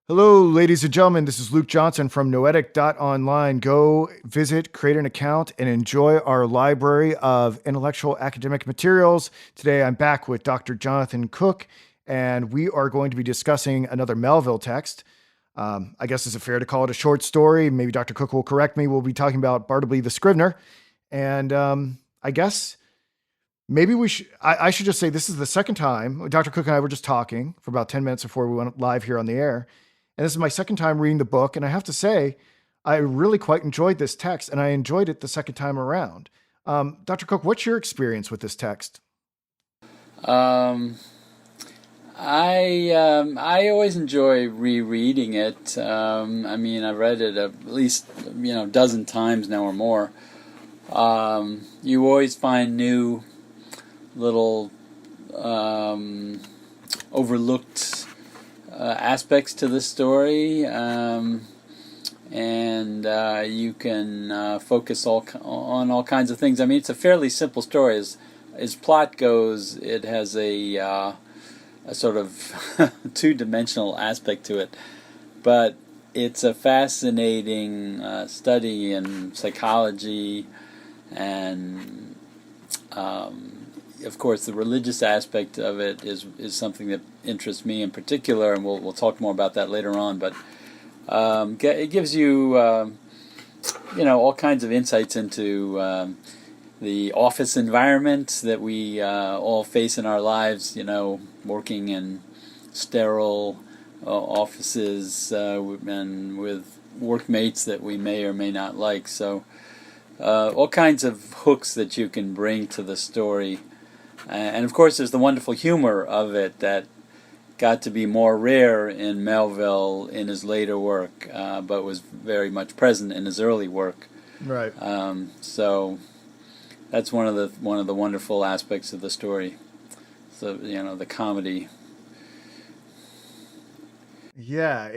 Hello, ladies and gentlemen. This is Luke Johnson from Noetic.online. Go visit, create an account, and enjoy our library of intellectual academic materials. Today, I'm back with Dr. Jonathan Cook, and we are going to be discussing another Melville text. I guess is it fair to call it a short story? Maybe Dr. Cook will correct me. We'll be talking about Bartleby the Scrivener. And I guess maybe I should just say this is the second time. Dr. Cook and I were just talking for about 10 minutes before we went live here on the air. And this is my second time reading the book. And I have to say, I really quite enjoyed this text, and I enjoyed it the second time around. Dr. Cook, what's your experience with this text? Um, I always enjoy rereading it. I read it at least a dozen times now or more. You always find new little overlooked aspects to the story, and you can focus on all kinds of things. I mean, it's a fairly simple story. As plot goes, it has a sort of two-dimensional aspect to it, but it's a fascinating study in psychology and of course, the religious aspect of it is something that interests me in particular, and we'll talk more about that later on. But it gives you all kinds of insights into the office environment that we all face in our lives. Working in sterile offices and with workmates that we may or may not like. So all kinds of hooks that you can bring to the story. And of course, there's the wonderful humor of it that got to be more rare in Melville in his later work, but was very much present in his early work. Right. So that's one of the wonderful aspects of the story. So the comedy. Yeah,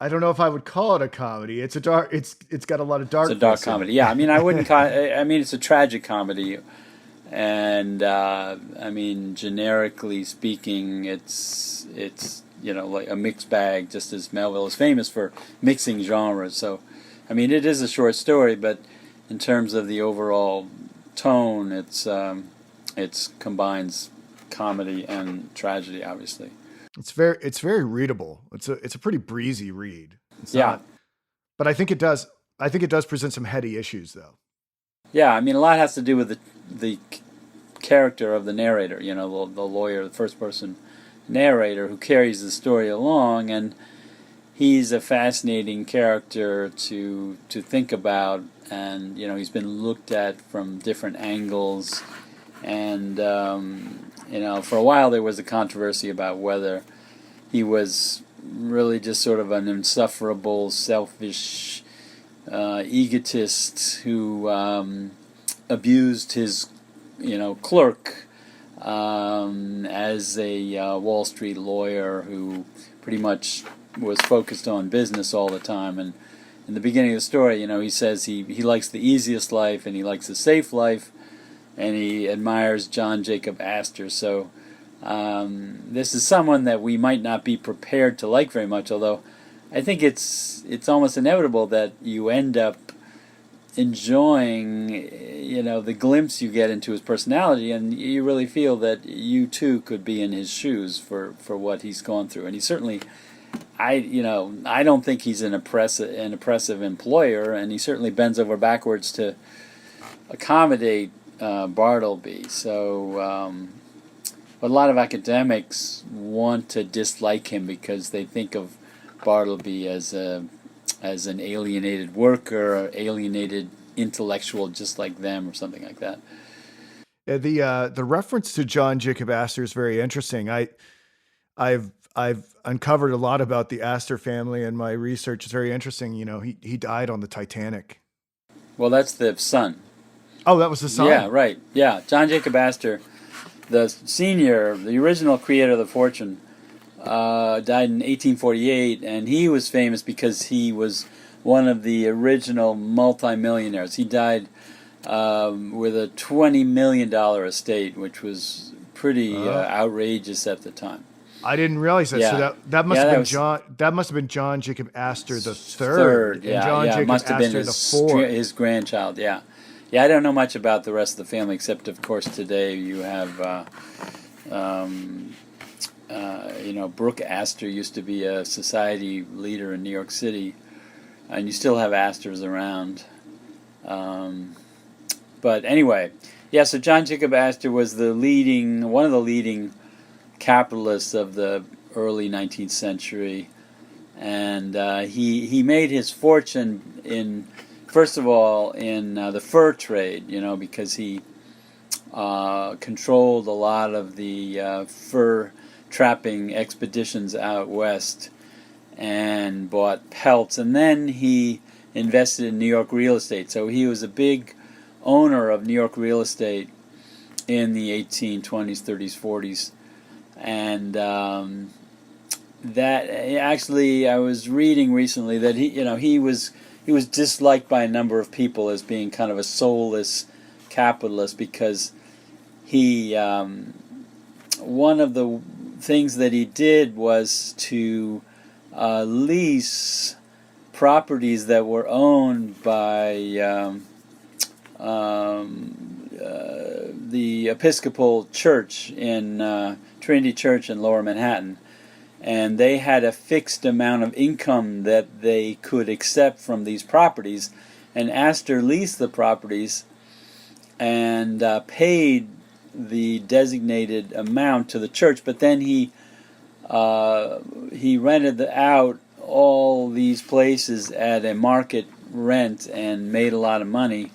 I don't know if I would call it a comedy. It's a dark. It's got a lot of darkness. It's a dark in it. comedy. Yeah, I wouldn't call. It's a tragic comedy. And generically speaking, it's like a mixed bag. Just as Melville is famous for mixing genres, so it is a short story, but in terms of the overall tone, it's combines comedy and tragedy, obviously. It's very readable. It's a pretty breezy read. It's Yeah, not, but I think it does present some heady issues though. yeah. A lot has to do with the character of the narrator. The lawyer, the first person narrator who carries the story along, and he's a fascinating character to think about, and he's been looked at from different angles, and for a while there was a controversy about whether he was really just sort of an insufferable, selfish egotist who abused his clerk as a Wall Street lawyer who pretty much was focused on business all the time. And in the beginning of the story, he says he likes the easiest life and he likes the safe life, and he admires John Jacob Astor. So this is someone that we might not be prepared to like very much, although I think it's almost inevitable that you end up enjoying the glimpse you get into his personality, and you really feel that you too could be in his shoes for what he's gone through. And he certainly, I don't think he's an oppressive employer, and he certainly bends over backwards to accommodate Bartleby. So but a lot of academics want to dislike him because they think of Bartleby as an alienated worker, or alienated intellectual, just like them, or something like that. The reference to John Jacob Astor is very interesting. I've uncovered a lot about the Astor family, and my research is very interesting. He died on the Titanic. Well, that's the son. Oh, that was the son. Yeah, right. Yeah, John Jacob Astor, the senior, the original creator of the fortune, died in 1848, and he was famous because he was one of the original multimillionaires. He died with a $20 million estate, which was pretty outrageous at the time. I didn't realize that. So Yeah, that must yeah, have that been was John. That must have been John Jacob Astor the third, third. and Yeah, John yeah, it Jacob must have been Astor the fourth. his grandchild. Yeah, yeah. I don't know much about the rest of the family, except of course today you have. Brooke Astor used to be a society leader in New York City, and you still have Astors around. But anyway, yeah. So John Jacob Astor was one of the leading capitalists of the early 19th century, and he made his fortune in, first of all, in the fur trade. Because he controlled a lot of the fur trapping expeditions out west and bought pelts, and then he invested in New York real estate. So he was a big owner of New York real estate in the 1820s, 30s, 40s, and that actually I was reading recently that he was disliked by a number of people as being kind of a soulless capitalist because he one of the things that he did was to lease properties that were owned by the Episcopal Church in Trinity Church in Lower Manhattan, and they had a fixed amount of income that they could accept from these properties, and Astor leased the properties and paid the designated amount to the church, but then he rented out all these places at a market rent and made a lot of money,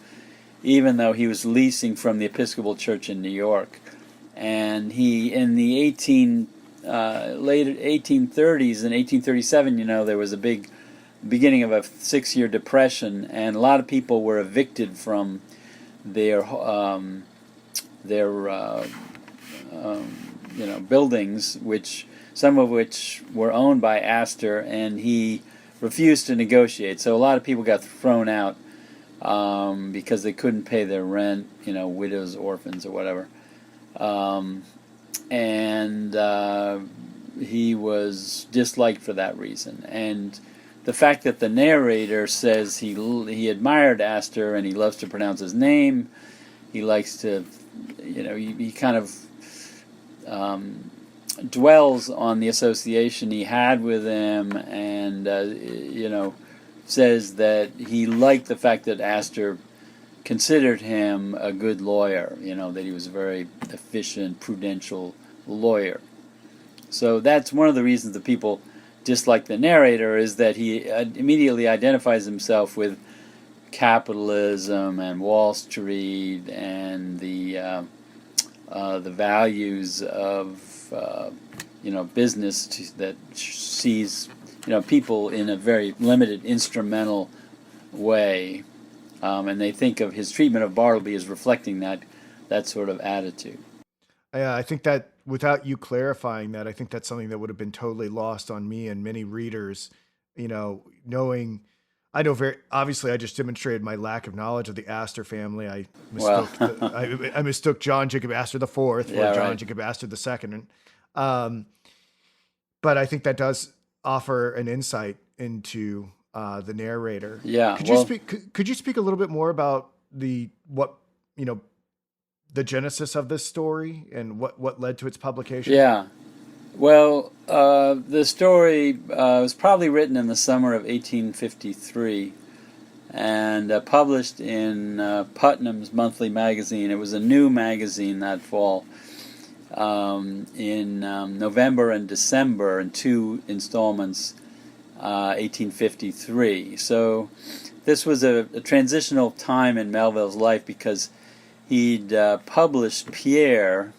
even though he was leasing from the Episcopal Church in New York. And he, in the later 1830s, in 1837, there was a big beginning of a 6-year depression, and a lot of people were evicted from their buildings, some of which were owned by Astor, and he refused to negotiate. So a lot of people got thrown out because they couldn't pay their rent, widows, orphans, or whatever. And he was disliked for that reason. And the fact that the narrator says he admired Astor and he loves to pronounce his name, he likes to, he kind of dwells on the association he had with him, and says that he liked the fact that Astor considered him a good lawyer, that he was a very efficient, prudential lawyer. So that's one of the reasons that people dislike the narrator, is that he immediately identifies himself with capitalism and Wall Street and the values of business that sees people in a very limited, instrumental way, and they think of his treatment of Bartleby as reflecting that sort of attitude. Yeah, I think that without you clarifying that, I think that's something that would have been totally lost on me and many readers. Knowing, I know very obviously, I just demonstrated my lack of knowledge of the Astor family. I Well, mistook, I mistook John Jacob Astor the fourth for yeah, John right. Jacob Astor the second. But I think that does offer an insight into the narrator. Yeah, Could you well, speak? Could you speak a little bit more about you know the genesis of this story and what led to its publication? yeah. Well, the story was probably written in the summer of 1853 and published in Putnam's Monthly Magazine. It was a new magazine that fall, in November and December, in 2 installments, 1853. So this was a transitional time in Melville's life, because he'd published Pierre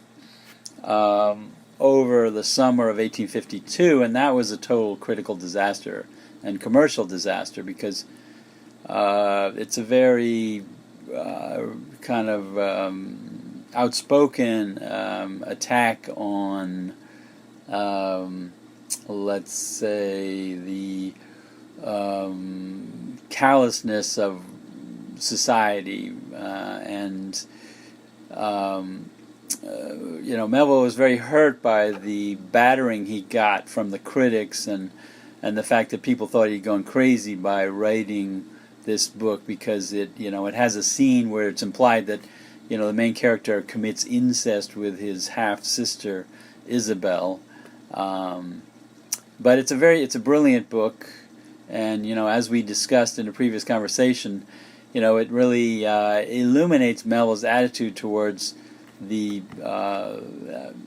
over the summer of 1852, and that was a total critical disaster and commercial disaster, because it's a very kind of outspoken attack on, let's say, the callousness of society, and Melville was very hurt by the battering he got from the critics and the fact that people thought he'd gone crazy by writing this book because it has a scene where it's implied that the main character commits incest with his half sister Isabel. But it's a brilliant book, and as we discussed in a previous conversation, it really illuminates Melville's attitude towards the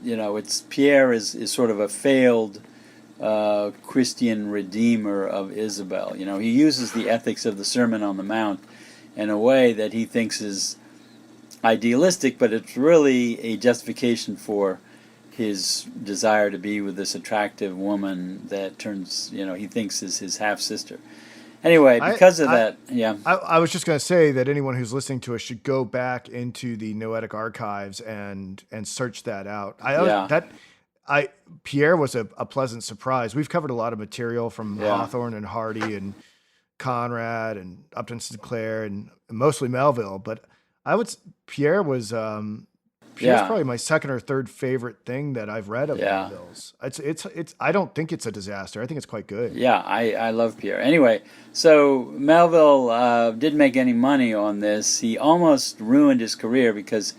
it's Pierre is sort of a failed Christian redeemer of Isabel. He uses the ethics of the Sermon on the Mount in a way that he thinks is idealistic, but it's really a justification for his desire to be with this attractive woman that turns, he thinks is his half sister. Anyway, because of that, yeah. I was just going to say that anyone who's listening to us should go back into the Noetic archives and search that out. Pierre was a pleasant surprise. We've covered a lot of material from Hawthorne and Hardy and Conrad and Upton Sinclair and mostly Melville, but Pierre was Pierre's probably my second or third favorite thing that I've read of Melville's. It's I don't think it's a disaster. I think it's quite good. Yeah, I love Pierre. Anyway, so Melville didn't make any money on this. He almost ruined his career because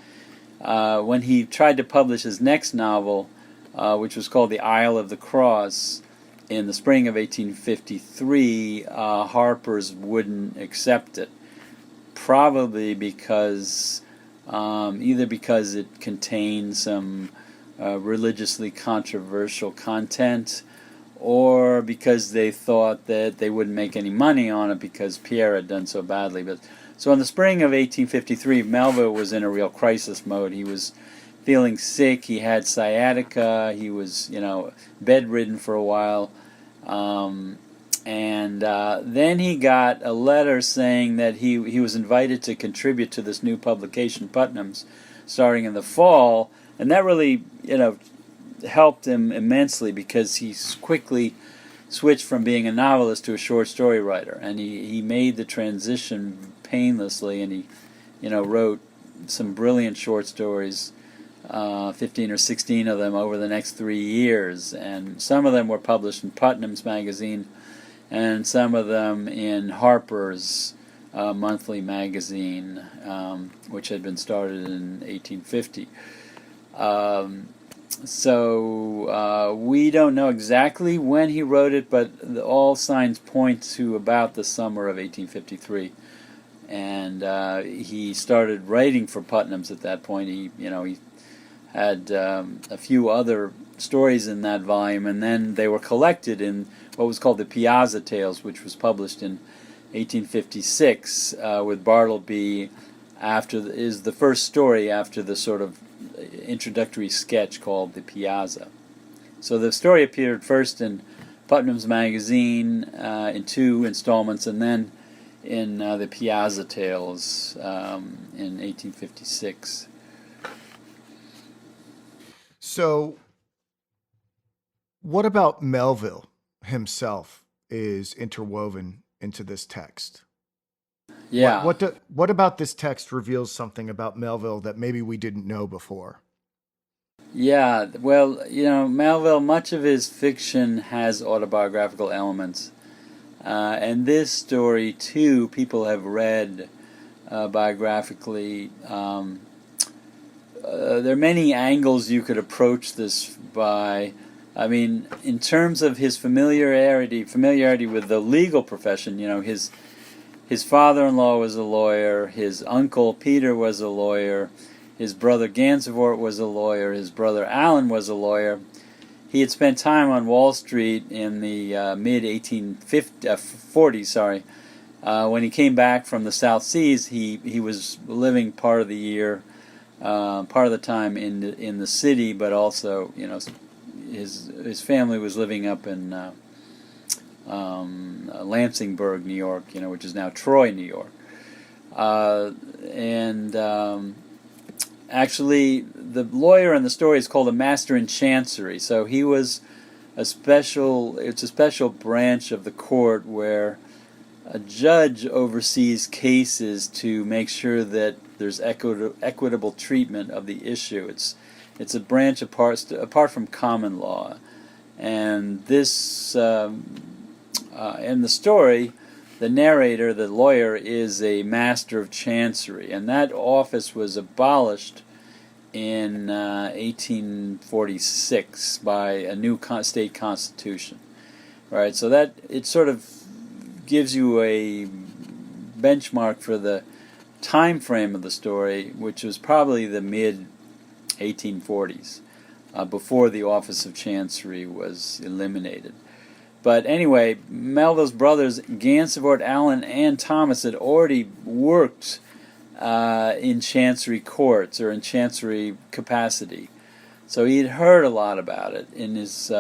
when he tried to publish his next novel, which was called The Isle of the Cross, in the spring of 1853, Harper's wouldn't accept it. Probably because either because it contained some religiously controversial content, or because they thought that they wouldn't make any money on it because Pierre had done so badly. But so in the spring of 1853, Melville was in a real crisis mode. He was feeling sick. He had sciatica. He was, bedridden for a while. And then he got a letter saying that he was invited to contribute to this new publication, Putnam's, starting in the fall. And that really, helped him immensely because he quickly switched from being a novelist to a short story writer. And he made the transition painlessly, and he, wrote some brilliant short stories, 15 or 16 of them over the next 3 years. And some of them were published in Putnam's magazine, and some of them in Harper's monthly magazine, which had been started in 1850. So we don't know exactly when he wrote it, but all signs point to about the summer of 1853. And he started writing for Putnam's at that point. He had a few other stories in that volume, and then they were collected in what was called the Piazza Tales, which was published in 1856 with Bartleby. Is the first story after the sort of introductory sketch called the Piazza. So the story appeared first in Putnam's magazine in 2 installments, and then in the Piazza Tales in 1856. So, what about Melville himself is interwoven into this text? Yeah. What about this text reveals something about Melville that maybe we didn't know before? Yeah, well, Melville, much of his fiction has autobiographical elements. And this story, too, people have read biographically. There are many angles you could approach this by. I mean, in terms of his familiarity with the legal profession, his father-in-law was a lawyer, his uncle Peter was a lawyer, his brother Gansevoort was a lawyer, his brother Alan was a lawyer. He had spent time on Wall Street in the mid-1840s. When he came back from the South Seas, he was living part of the year, part of the time in the city, but also his family was living up in Lansingburg, New York, which is now Troy, New York. Actually, the lawyer in the story is called a master in chancery. So he was it's a special branch of the court where a judge oversees cases to make sure that there's equitable treatment of the issue. It's a branch apart from common law, and this in the story, the narrator, the lawyer, is a master of chancery, and that office was abolished in 1846 by a new state constitution. Right, so that it sort of gives you a benchmark for the time frame of the story, which was probably the mid 1840s, before the Office of Chancery was eliminated. But anyway, Melville's brothers, Gansevoort, Allen, and Thomas, had already worked in chancery courts or in chancery capacity. So he had heard a lot about it in his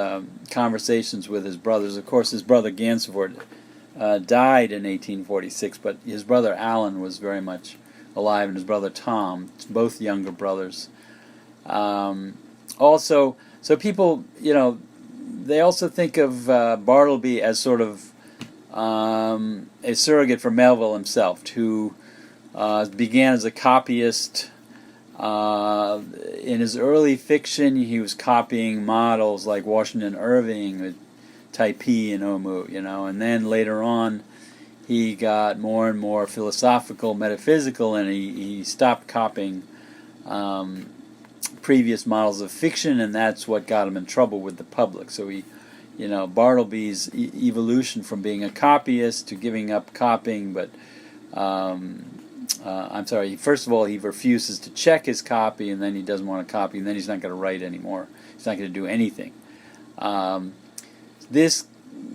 conversations with his brothers. Of course, his brother Gansevoort died in 1846, but his brother Allen was very much alive, and his brother Tom, both younger brothers. Also, so people, they also think of Bartleby as sort of a surrogate for Melville himself, who began as a copyist. In his early fiction, he was copying models like Washington Irving with Typee and Omu, and then later on he got more and more philosophical, metaphysical, and he stopped copying previous models of fiction, and that's what got him in trouble with the public. So Bartleby's evolution from being a copyist to giving up copying, but first of all, he refuses to check his copy, and then he doesn't want to copy, and then he's not going to write anymore. He's not going to do anything.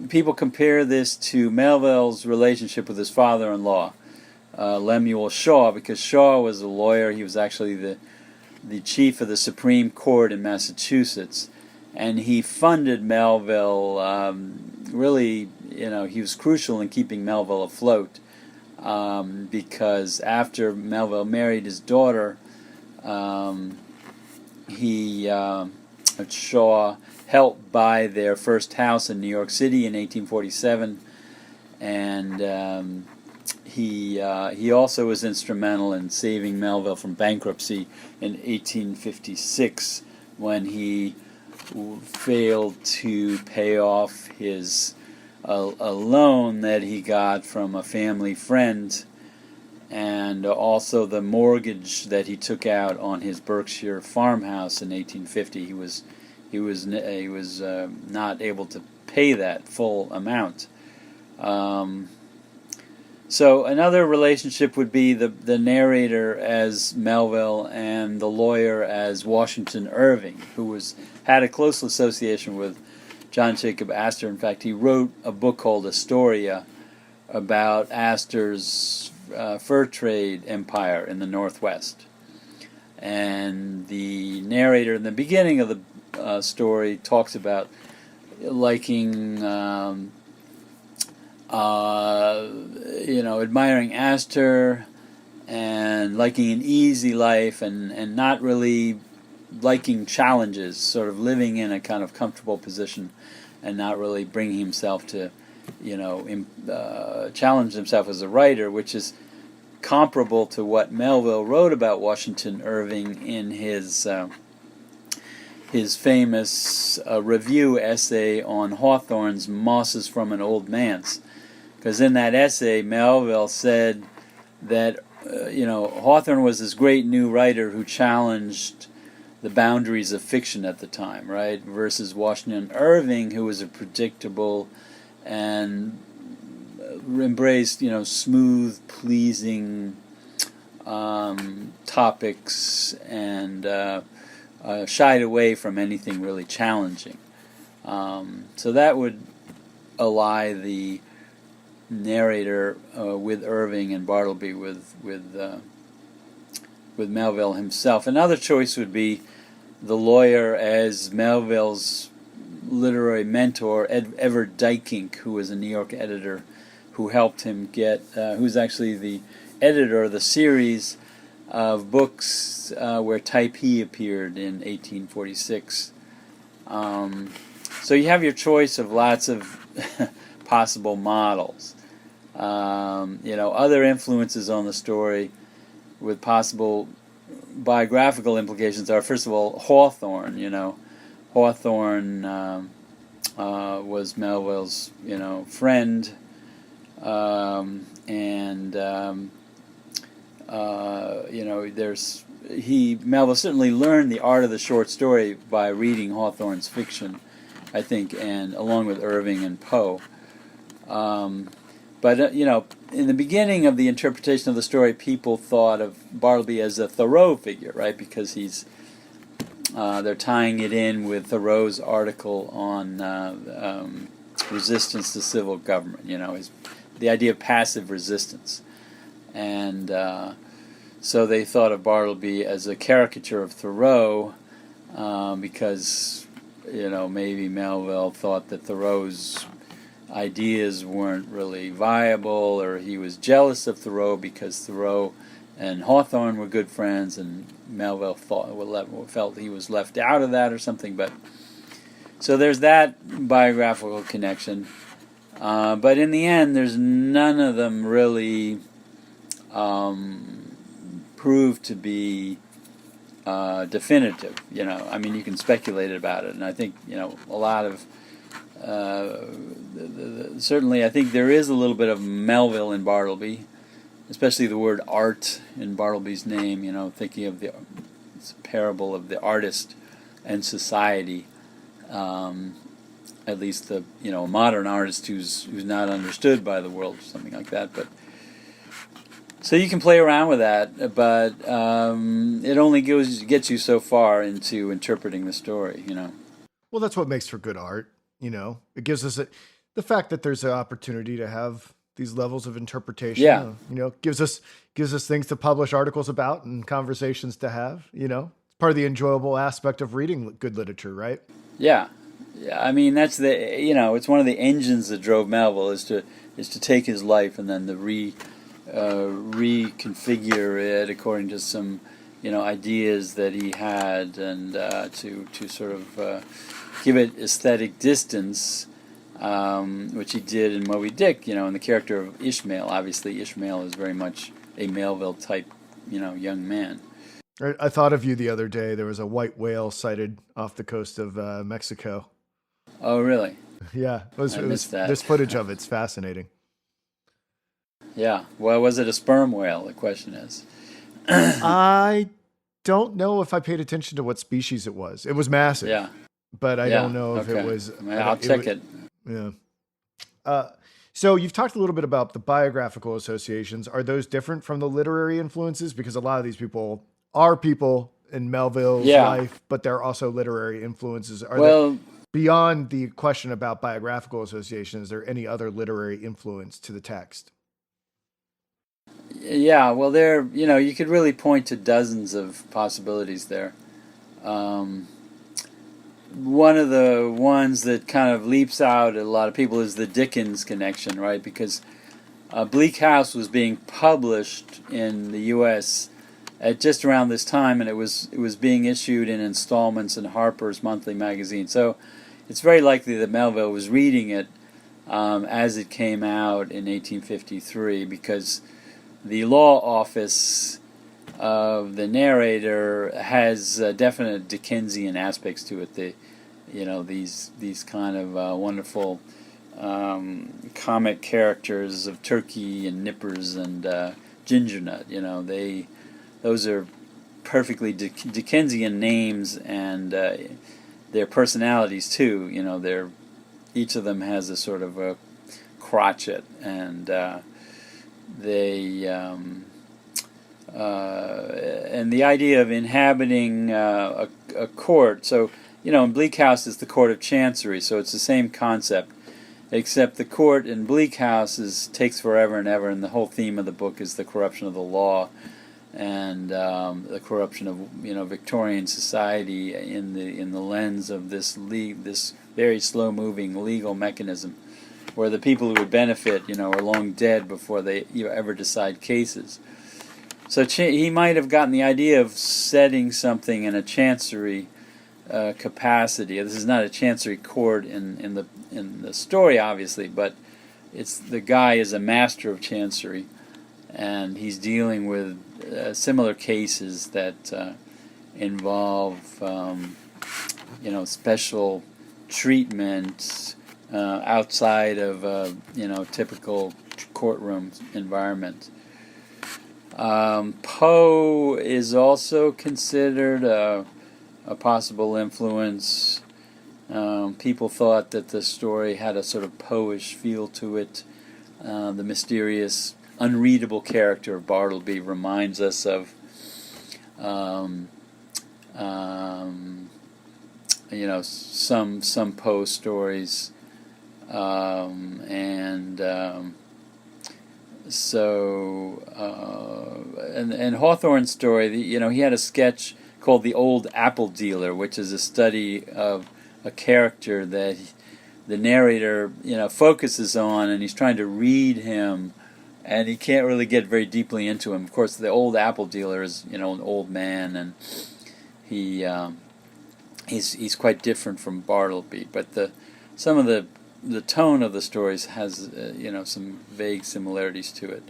People compare this to Melville's relationship with his father-in-law, Lemuel Shaw, because Shaw was a lawyer. He was actually the chief of the Supreme Court in Massachusetts, and he funded Melville. Really, he was crucial in keeping Melville afloat. Because after Melville married his daughter, Shaw helped buy their first house in New York City in 1847, and he also was instrumental in saving Melville from bankruptcy in 1856 when he failed to pay off his a loan that he got from a family friend, and also the mortgage that he took out on his Berkshire farmhouse in 1850. He was not able to pay that full amount. So another relationship would be the narrator as Melville and the lawyer as Washington Irving, who had a close association with John Jacob Astor. In fact, he wrote a book called Astoria about Astor's fur trade empire in the Northwest. And the narrator in the beginning of the story talks about liking, admiring Astor and liking an easy life and not really liking challenges, sort of living in a kind of comfortable position and not really bringing himself to, challenge himself as a writer, which is comparable to what Melville wrote about Washington Irving in his famous review essay on Hawthorne's Mosses from an Old Manse. Because in that essay, Melville said that, Hawthorne was this great new writer who challenged the boundaries of fiction at the time, right? Versus Washington Irving, who was a predictable and embraced, smooth, pleasing topics and shied away from anything really challenging. So that would ally the narrator with Irving and Bartleby with Melville himself. Another choice would be the lawyer as Melville's literary mentor, Everett Dykink, who was a New York editor who helped him get, who's actually the editor of the series of books where Typee appeared in 1846. So you have your choice of lots of possible models. Other influences on the story with possible biographical implications are, first of all, Hawthorne. Hawthorne was Melville's, friend, Melville certainly learned the art of the short story by reading Hawthorne's fiction, I think, and along with Irving and Poe. But in the beginning of the interpretation of the story, people thought of Bartleby as a Thoreau figure, right? Because they're tying it in with Thoreau's article on resistance to civil government. The idea of passive resistance, and so they thought of Bartleby as a caricature of Thoreau, because maybe Melville thought that Thoreau's ideas weren't really viable, or he was jealous of Thoreau because Thoreau and Hawthorne were good friends, and Melville felt he was left out of that or something. But so there's that biographical connection. But in the end, there's none of them really proved to be definitive. You can speculate about it, and I think a lot of certainly, I think there is a little bit of Melville in Bartleby, especially the word art in Bartleby's name. Thinking of it's a parable of the artist and society. At least a modern artist who's not understood by the world, or something like that. But so you can play around with that, but it only gets you so far into interpreting the story. Well, that's what makes for good art. It gives us the fact that there's an opportunity to have these levels of interpretation. Yeah. Gives us things to publish articles about and conversations to have. It's part of the enjoyable aspect of reading good literature, right? Yeah. I mean, that's it's one of the engines that drove Melville is to take his life and then to reconfigure it according to some ideas that he had, and to sort of give it aesthetic distance, which he did in Moby Dick. In the character of Ishmael. Obviously, Ishmael is very much a Melville type, young man. I thought of you the other day. There was a white whale sighted off the coast of Mexico. Oh, really? Yeah, I missed that. This footage of it's fascinating. Yeah. Well, was it a sperm whale? The question is. I don't know if I paid attention to what species it was. It was massive. Yeah. But I don't know if it was. I'll check it. Yeah. So you've talked a little bit about the biographical associations. Are those different from the literary influences? Because a lot of these people are people in Melville's life, but they're also literary influences. Beyond the question about biographical association, is there any other literary influence to the text? Yeah, well, you could really point to dozens of possibilities there. One of the ones that kind of leaps out at a lot of people is the Dickens connection, right? Because Bleak House was being published in the U.S. at just around this time, and it was being issued in installments in Harper's Monthly magazine. So it's very likely that Melville was reading it as it came out in 1853, because the law office of the narrator has definite Dickensian aspects to it. These kind of wonderful comic characters of Turkey and Nippers and Ginger Nut. Those are perfectly Dickensian names, and their personalities too. Each of them has a sort of a crotchet, and and the idea of inhabiting a court. So, in Bleak House is the court of chancery, so it's the same concept, except the court in Bleak House takes forever and ever, and the whole theme of the book is the corruption of the law and the corruption of Victorian society in the lens of this very slow-moving legal mechanism, where the people who would benefit, are long dead before they ever decide cases. So he might have gotten the idea of setting something in a chancery capacity. This is not a chancery court in the story, obviously, but it's the guy is a master of chancery, and he's dealing with similar cases that involve special treatment outside of typical courtroom environment. Poe is also considered a possible influence. People thought that the story had a sort of Poe-ish feel to it. The mysterious, unreadable character of Bartleby reminds us of some Poe stories, and Hawthorne's story. He had a sketch called "The Old Apple Dealer," which is a study of a character that the narrator focuses on, and he's trying to read him, and he can't really get very deeply into him. Of course, the old apple dealer is an old man, and he's quite different from Bartleby. But some of the tone of the stories has some vague similarities to it.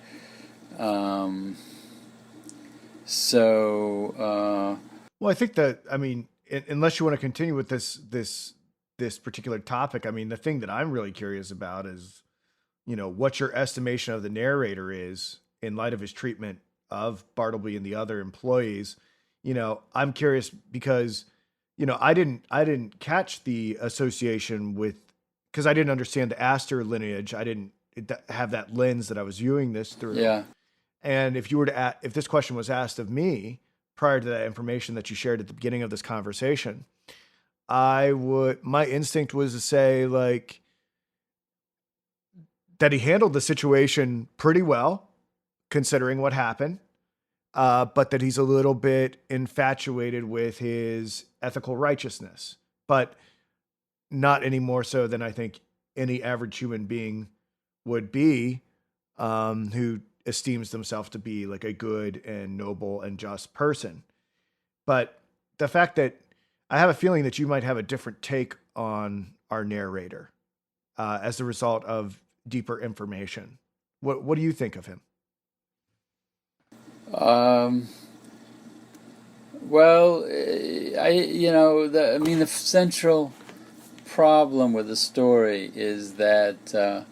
Well, I think that, unless you want to continue with this particular topic, the thing that I'm really curious about is, what your estimation of the narrator is in light of his treatment of Bartleby and the other employees. I'm curious because, I didn't catch the association with, because I didn't understand the Astor lineage. I didn't have that lens that I was viewing this through. Yeah. And if this question was asked of me prior to that information that you shared at the beginning of this conversation, my instinct was to say that he handled the situation pretty well, considering what happened, but that he's a little bit infatuated with his ethical righteousness, but not any more so than I think any average human being would be, who esteems themselves to be like a good and noble and just person. But the fact that I have a feeling that you might have a different take on our narrator as a result of deeper information. What do you think of him? Well, the central problem with the story is that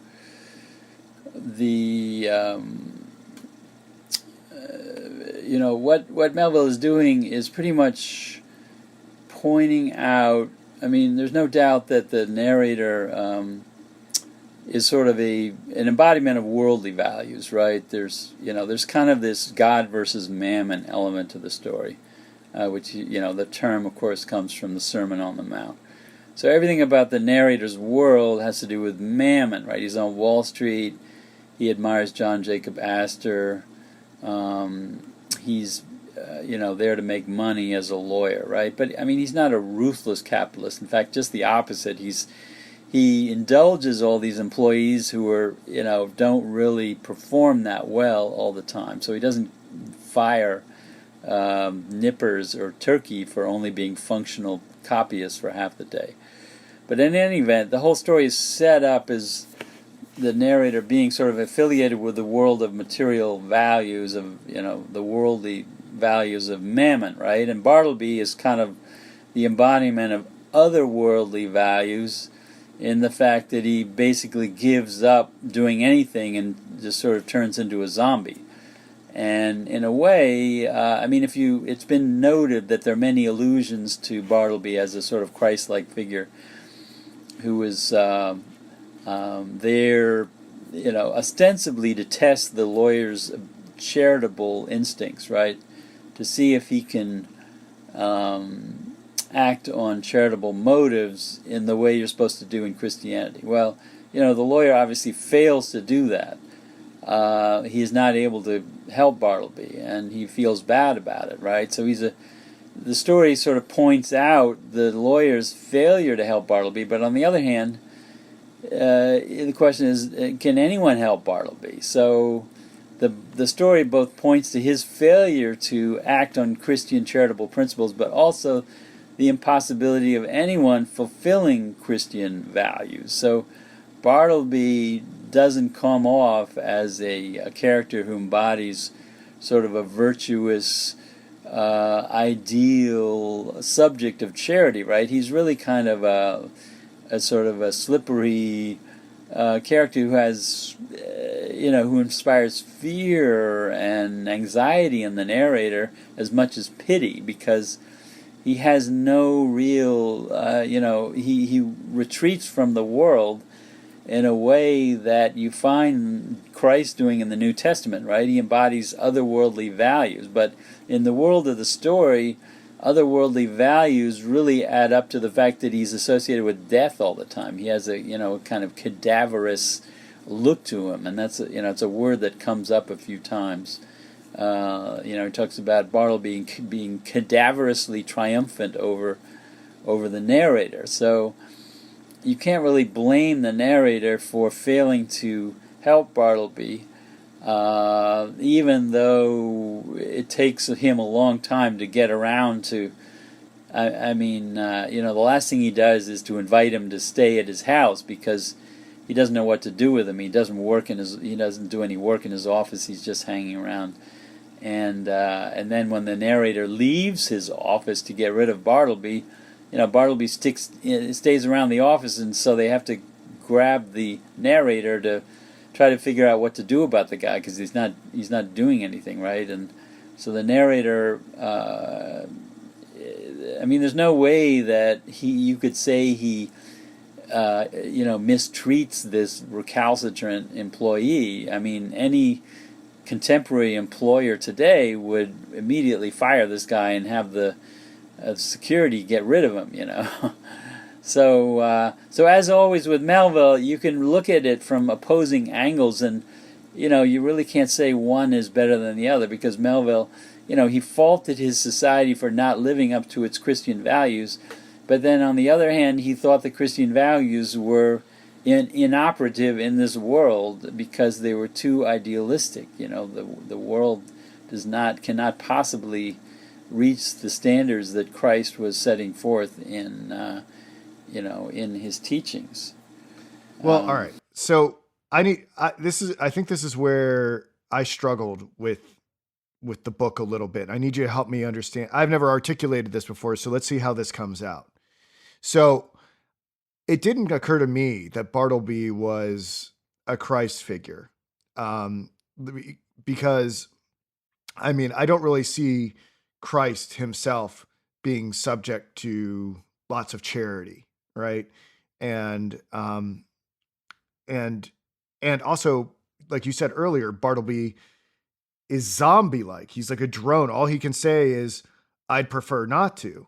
what Melville is doing is pretty much pointing out. There's no doubt that the narrator is sort of an embodiment of worldly values, right? There's kind of this God versus mammon element to the story, which the term, of course, comes from the Sermon on the Mount. So everything about the narrator's world has to do with mammon, right? He's on Wall Street. He admires John Jacob Astor. He's there to make money as a lawyer, right? But he's not a ruthless capitalist. In fact, just the opposite. He indulges all these employees who are don't really perform that well all the time. So he doesn't fire nippers or turkey for only being functional copyists for half the day. But in any event, the whole story is set up as the narrator being sort of affiliated with the world of material values, of the worldly values of mammon, right? And Bartleby is kind of the embodiment of otherworldly values, in the fact that he basically gives up doing anything and just sort of turns into a zombie. And in a way, it's been noted that there are many allusions to Bartleby as a sort of Christ-like figure who was there, ostensibly to test the lawyer's charitable instincts, right? To see if he can act on charitable motives in the way you're supposed to do in Christianity. Well, the lawyer obviously fails to do that. He is not able to help Bartleby, and he feels bad about it, right? So the story sort of points out the lawyer's failure to help Bartleby, but on the other hand, the question is, can anyone help Bartleby? So the story both points to his failure to act on Christian charitable principles, but also the impossibility of anyone fulfilling Christian values. So Bartleby doesn't come off as a character who embodies sort of a virtuous, ideal subject of charity, right? He's really kind of a sort of a slippery character who has, who inspires fear and anxiety in the narrator as much as pity, because he has no real, he retreats from the world in a way that you find Christ doing in the New Testament, right? He embodies otherworldly values, but in the world of the story, otherworldly values really add up to the fact that he's associated with death all the time. He has a kind of cadaverous look to him, and that's it's a word that comes up a few times. He talks about Bartleby being cadaverously triumphant over the narrator. So you can't really blame the narrator for failing to help Bartleby, even though it takes him a long time to get around to. The last thing he does is to invite him to stay at his house because he doesn't know what to do with him. He doesn't do any work in his office. He's just hanging around. And then when the narrator leaves his office to get rid of Bartleby, Bartleby stays around the office, and so they have to grab the narrator to try to figure out what to do about the guy because he's not doing anything, right? And so the narrator, there's no way that you could say he mistreats this recalcitrant employee. I mean, any contemporary employer today would immediately fire this guy and have the security get rid of him, So as always with Melville, you can look at it from opposing angles, and you really can't say one is better than the other, because Melville, he faulted his society for not living up to its Christian values, but then on the other hand, he thought the Christian values were inoperative in this world because they were too idealistic. The world cannot possibly reach the standards that Christ was setting forth in his teachings. Well, all right. So I think this is where I struggled with the book a little bit. I need you to help me understand. I've never articulated this before, so let's see how this comes out. So it didn't occur to me that Bartleby was a Christ figure, because I don't really see Christ himself being subject to lots of charity, right? And also, like you said earlier, Bartleby is zombie-like. He's like a drone. All he can say is, "I'd prefer not to."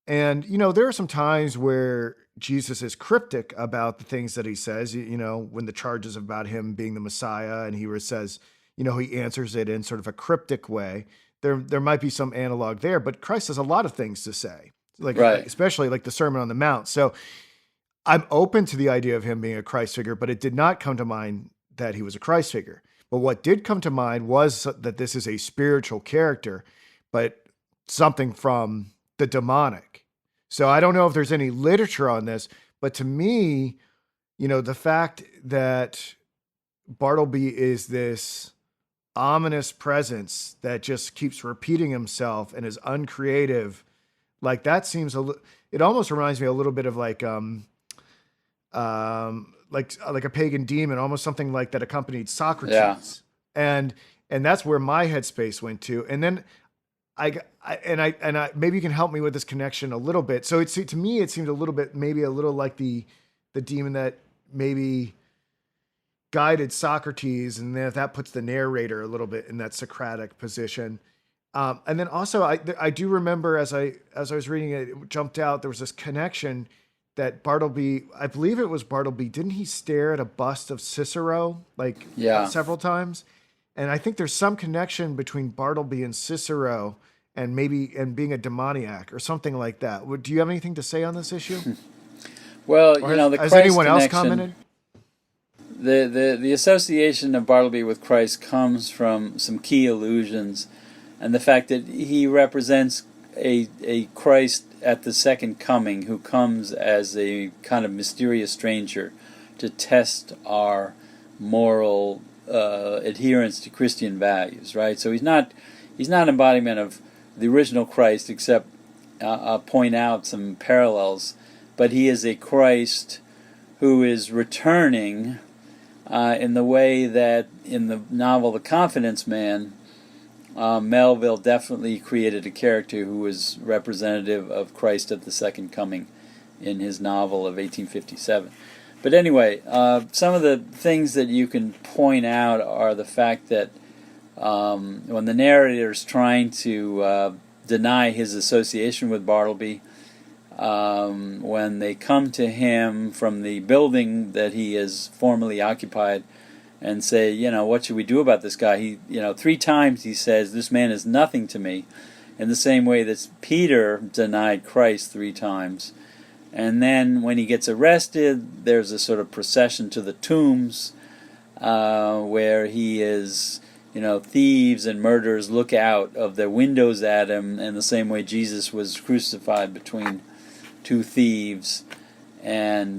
And there are some times where Jesus is cryptic about the things that he says. When the charges about him being the Messiah, and he says, he answers it in sort of a cryptic way. There might be some analog there, but Christ has a lot of things to say, Right. Especially like the Sermon on the Mount. So I'm open to the idea of him being a Christ figure, but it did not come to mind that he was a Christ figure. But what did come to mind was that this is a spiritual character, but something from the demonic. So I don't know if there's any literature on this, but to me, the fact that Bartleby is this ominous presence that just keeps repeating himself and is uncreative, like that seems it almost reminds me a little bit of like a pagan demon, almost something like that accompanied Socrates. Yeah. And that's where my headspace went to. And then I maybe you can help me with this connection a little bit. So to me, it seemed a little bit, maybe a little like the demon that maybe guided Socrates, and then that puts the narrator a little bit in that Socratic position. And then also, I do remember as I was reading it, it jumped out. There was this connection that Bartleby, I believe it was Bartleby, didn't he stare at a bust of Cicero several times? And I think there's some connection between Bartleby and Cicero, and being a demoniac or something like that. Do you have anything to say on this issue? Well, the Christ has anyone else connection, commented? The association of Bartleby with Christ comes from some key allusions, and the fact that he represents a Christ at the second coming who comes as a kind of mysterious stranger to test our moral adherence to Christian values, right? So he's not an embodiment of the original Christ, except I'll point out some parallels. But he is a Christ who is returning in the way that in the novel The Confidence Man, Melville definitely created a character who was representative of Christ at the Second Coming in his novel of 1857. But anyway, some of the things that you can point out are the fact that when the narrator is trying to deny his association with Bartleby, when they come to him from the building that he has formerly occupied and say, what should we do about this guy? He, 3 times he says, this man is nothing to me, in the same way that Peter denied Christ 3 times. And then when he gets arrested, there's a sort of procession to the tombs where he is, thieves and murderers look out of their windows at him in the same way Jesus was crucified between 2 thieves. And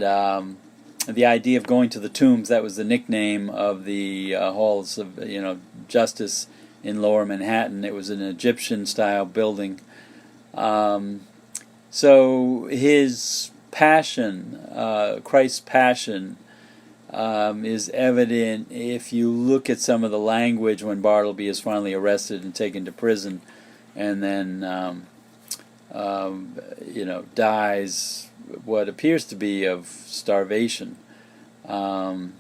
the idea of going to the tombs, that was the nickname of the halls of, justice in Lower Manhattan. It was an Egyptian-style building. So his passion, Christ's passion, is evident if you look at some of the language when Bartleby is finally arrested and taken to prison, and then dies what appears to be of starvation. And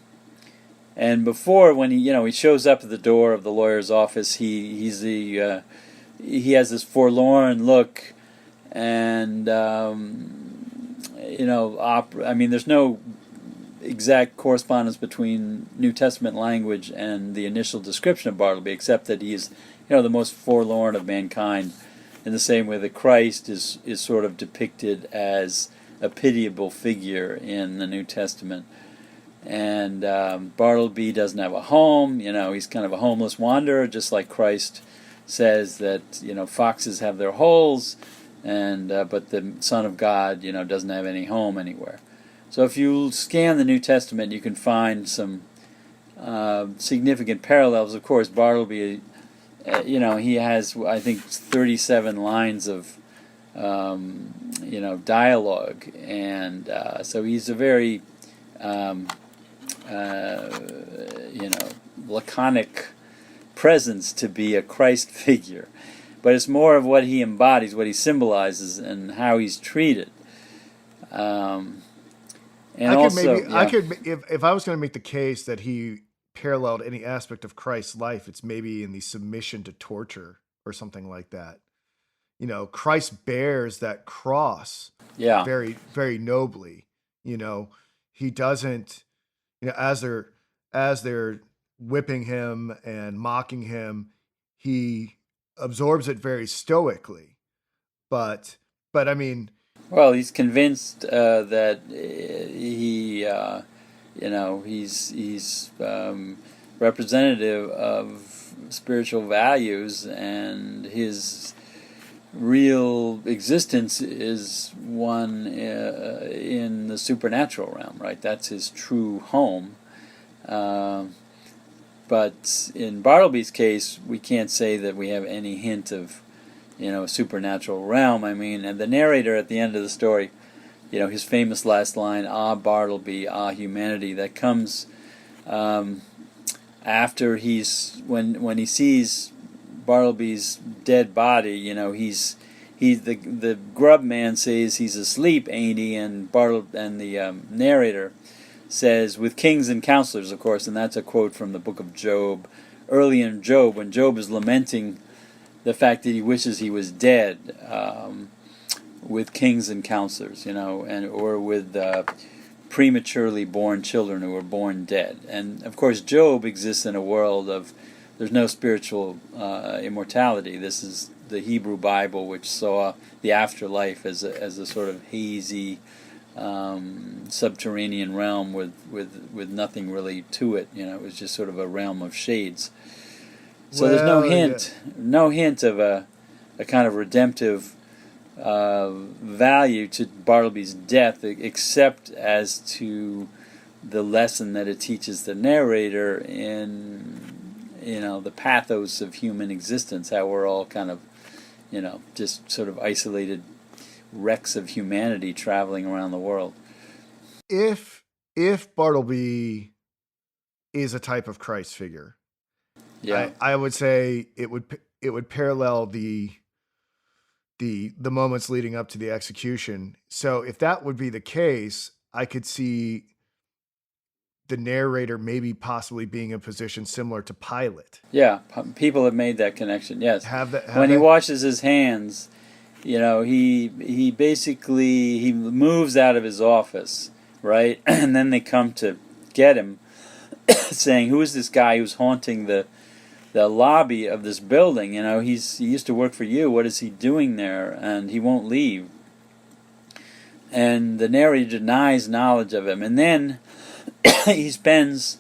before, when he shows up at the door of the lawyer's office, he has this forlorn look. And there's no exact correspondence between New Testament language and the initial description of Bartleby, except that he is, the most forlorn of mankind, in the same way that Christ is sort of depicted as a pitiable figure in the New Testament. And Bartleby doesn't have a home. He's kind of a homeless wanderer, just like Christ says that foxes have their holes. And but the Son of God, doesn't have any home anywhere. So if you scan the New Testament, you can find some significant parallels. Of course, Bartleby, he has, I think, 37 lines of, dialogue, and so he's a very, laconic presence to be a Christ figure. But it's more of what he embodies, what he symbolizes, and how he's treated. If I was going to make the case that he paralleled any aspect of Christ's life, it's maybe in the submission to torture or something like that. Christ bears that cross very, very nobly. He doesn't, as they're whipping him and mocking him, he absorbs it very stoically, but I mean, well, he's convinced that he's representative of spiritual values, and his real existence is one in the supernatural realm, right? That's his true home. But in Bartleby's case, we can't say that we have any hint of, a supernatural realm. I mean, and the narrator at the end of the story, his famous last line, "Ah, Bartleby, ah, humanity," that comes after when he sees Bartleby's dead body. The grub man says he's asleep, ain't he? And the narrator says, with kings and counselors, of course, and that's a quote from the book of Job. Early in Job, when Job is lamenting the fact that he wishes he was dead, with kings and counselors, or with prematurely born children who were born dead. And of course, Job exists in a world of there's no spiritual immortality. This is the Hebrew Bible, which saw the afterlife as a sort of hazy subterranean realm with nothing really to it. It was just sort of a realm of shades. So there's no hint of a kind of redemptive value to Bartleby's death, except as to the lesson that it teaches the narrator in, the pathos of human existence, how we're all kind of, just sort of isolated wrecks of humanity traveling around the world. If Bartleby is a type of Christ figure, Yeah. I would say it would parallel the moments leading up to the execution. So if that would be the case, I could see the narrator maybe possibly being in a position similar to Pilate. Yeah, people have made that connection. Yes, When he washes his hands, he basically he moves out of his office, right, and then they come to get him, saying, "Who is this guy who's haunting the lobby of this building? He used to work for you. What is he doing there? And he won't leave." And the narrator denies knowledge of him, and then he spends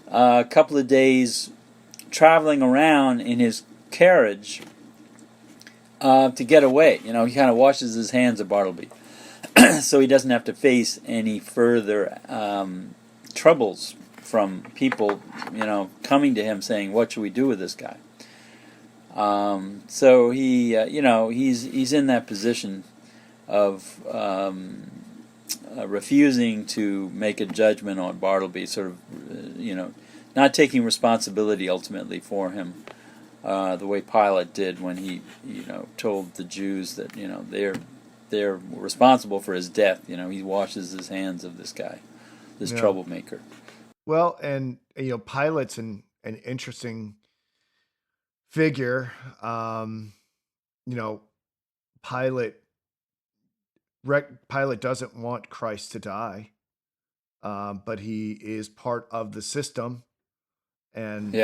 a couple of days traveling around in his carriage to get away. He kind of washes his hands of Bartleby, so he doesn't have to face any further troubles from people, coming to him saying, "What should we do with this guy?" So he, he's in that position of refusing to make a judgment on Bartleby, sort of, not taking responsibility ultimately for him, the way Pilate did when he, told the Jews that, they're responsible for his death. He washes his hands of this guy, this troublemaker. Well, and Pilate's an interesting figure. Pilate doesn't want Christ to die, but he is part of the system, and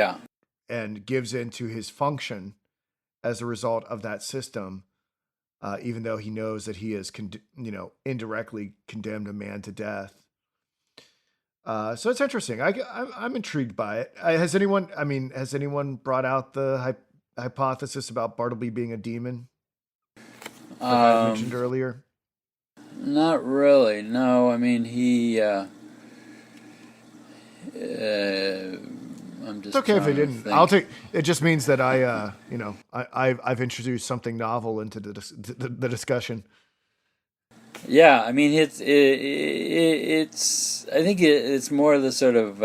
gives into his function as a result of that system, even though he knows that he has indirectly condemned a man to death. So it's interesting. I'm intrigued by it. Has anyone brought out the hypothesis about Bartleby being a demon that I mentioned earlier? Not really. No, I mean he. I'm just. It's okay if they didn't. I'll take. It just means that I've introduced something novel into the discussion. Yeah, I mean it's. I think it's more the sort of.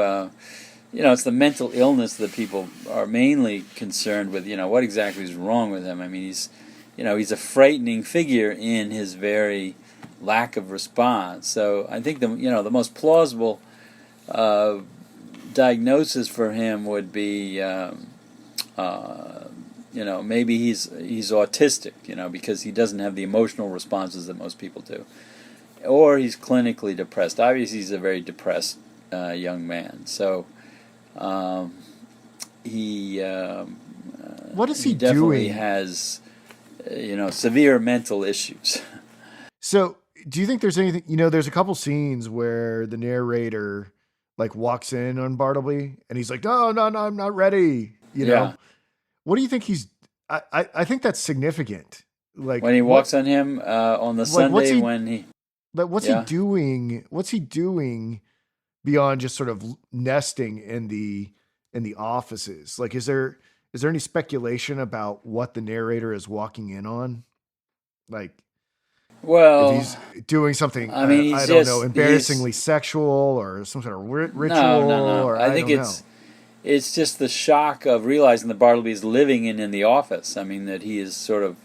It's the mental illness that people are mainly concerned with. What exactly is wrong with him? I mean, he's a frightening figure in his very lack of response. So I think the most plausible diagnosis for him would be maybe he's autistic, because he doesn't have the emotional responses that most people do, or he's clinically depressed. Obviously, he's a very depressed young man. So he what is he definitely doing? Has severe mental issues. So, do you think there's anything? There's a couple scenes where the narrator walks in on Bartleby, and he's like, "No, I'm not ready." What do you think he's? I think that's significant. When he walks on him on the Sunday when he. What's he doing? What's he doing beyond just sort of nesting in the offices? Is there any speculation about what the narrator is walking in on? Well, if he's doing something, I mean, I don't know, embarrassingly sexual or some sort of ritual. No. Or I think it's just the shock of realizing that Bartleby is living in the office. I mean, that he is sort of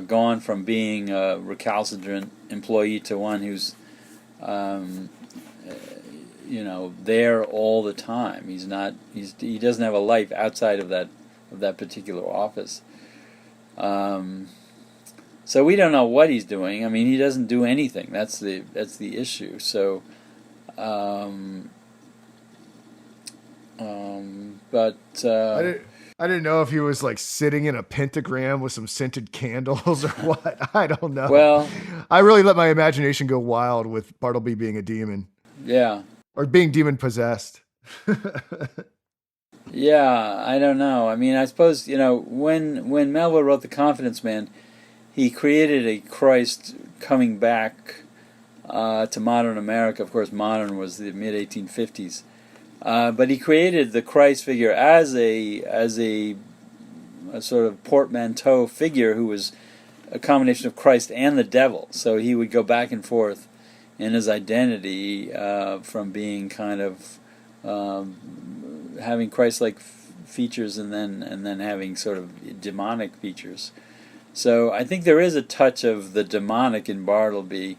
gone from being a recalcitrant employee to one who's, there all the time. He doesn't have a life outside of that particular office. So we don't know what he's doing. I mean, he doesn't do anything. That's the issue. So, but I didn't know if he was sitting in a pentagram with some scented candles or what. I don't know. Well, I really let my imagination go wild with Bartleby being a demon. Yeah. Or being demon possessed. Yeah, I don't know. I mean, I suppose, when Melville wrote The Confidence Man, he created a Christ coming back to modern America. Of course, modern was the mid 1850s. But he created the Christ figure as a sort of portmanteau figure who was a combination of Christ and the devil. So he would go back and forth in his identity from being kind of having Christ-like features and then having sort of demonic features. So I think there is a touch of the demonic in Bartleby,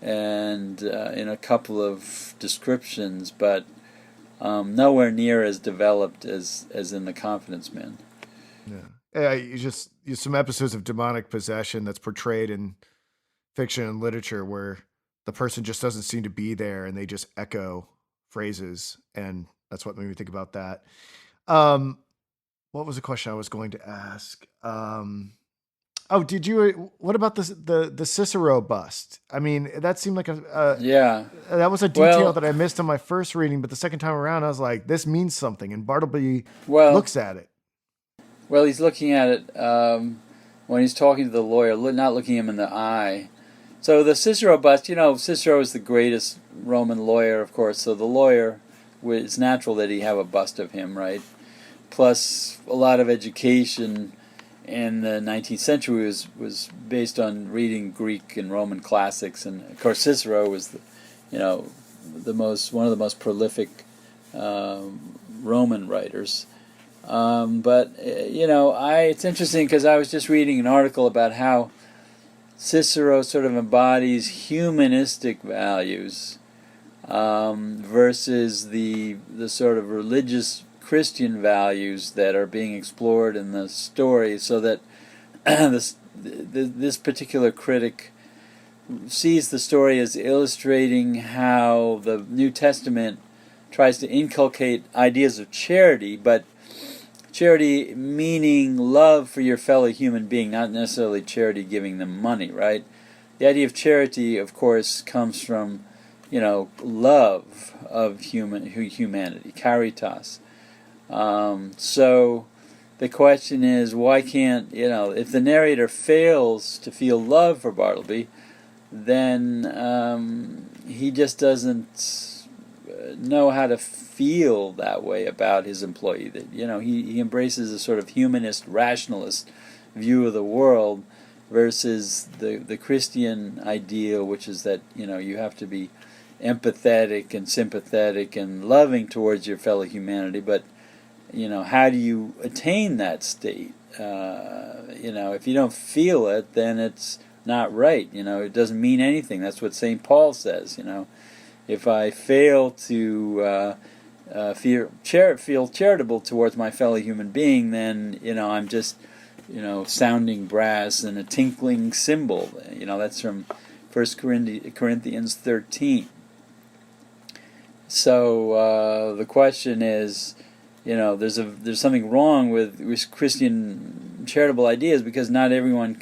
and in a couple of descriptions, but nowhere near as developed as in the Confidence Men. Yeah, some episodes of demonic possession that's portrayed in fiction and literature where the person just doesn't seem to be there and they just echo phrases, and that's what made me think about that. What was the question I was going to ask? What about the Cicero bust? I mean, that seemed like that was a detail that I missed on my first reading, but the second time around I was like, this means something, and Bartleby looks at it. Well, he's looking at it when he's talking to the lawyer, not looking him in the eye. So the Cicero bust, Cicero is the greatest Roman lawyer, of course, so the lawyer, it's natural that he have a bust of him, right? Plus, a lot of education in the 19th century was based on reading Greek and Roman classics, and of course Cicero was one of the most prolific Roman writers. But it's interesting because I was just reading an article about how Cicero sort of embodies humanistic values versus the sort of religious Christian values that are being explored in the story, so that this particular critic sees the story as illustrating how the New Testament tries to inculcate ideas of charity, but charity meaning love for your fellow human being, not necessarily charity giving them money, right? The idea of charity, of course, comes from, love of humanity, caritas. So the question is, why can't, if the narrator fails to feel love for Bartleby, then he just doesn't know how to feel that way about his employee. That he embraces a sort of humanist, rationalist view of the world versus the Christian ideal, which is that you have to be empathetic and sympathetic and loving towards your fellow humanity. But how do you attain that state? If you don't feel it, then it's not right. It doesn't mean anything. That's what St. Paul says. If I fail to feel charitable towards my fellow human being, then I'm just sounding brass and a tinkling cymbal. That's from 1 Corinthians 13. So the question is, there's something wrong with Christian charitable ideas, because not everyone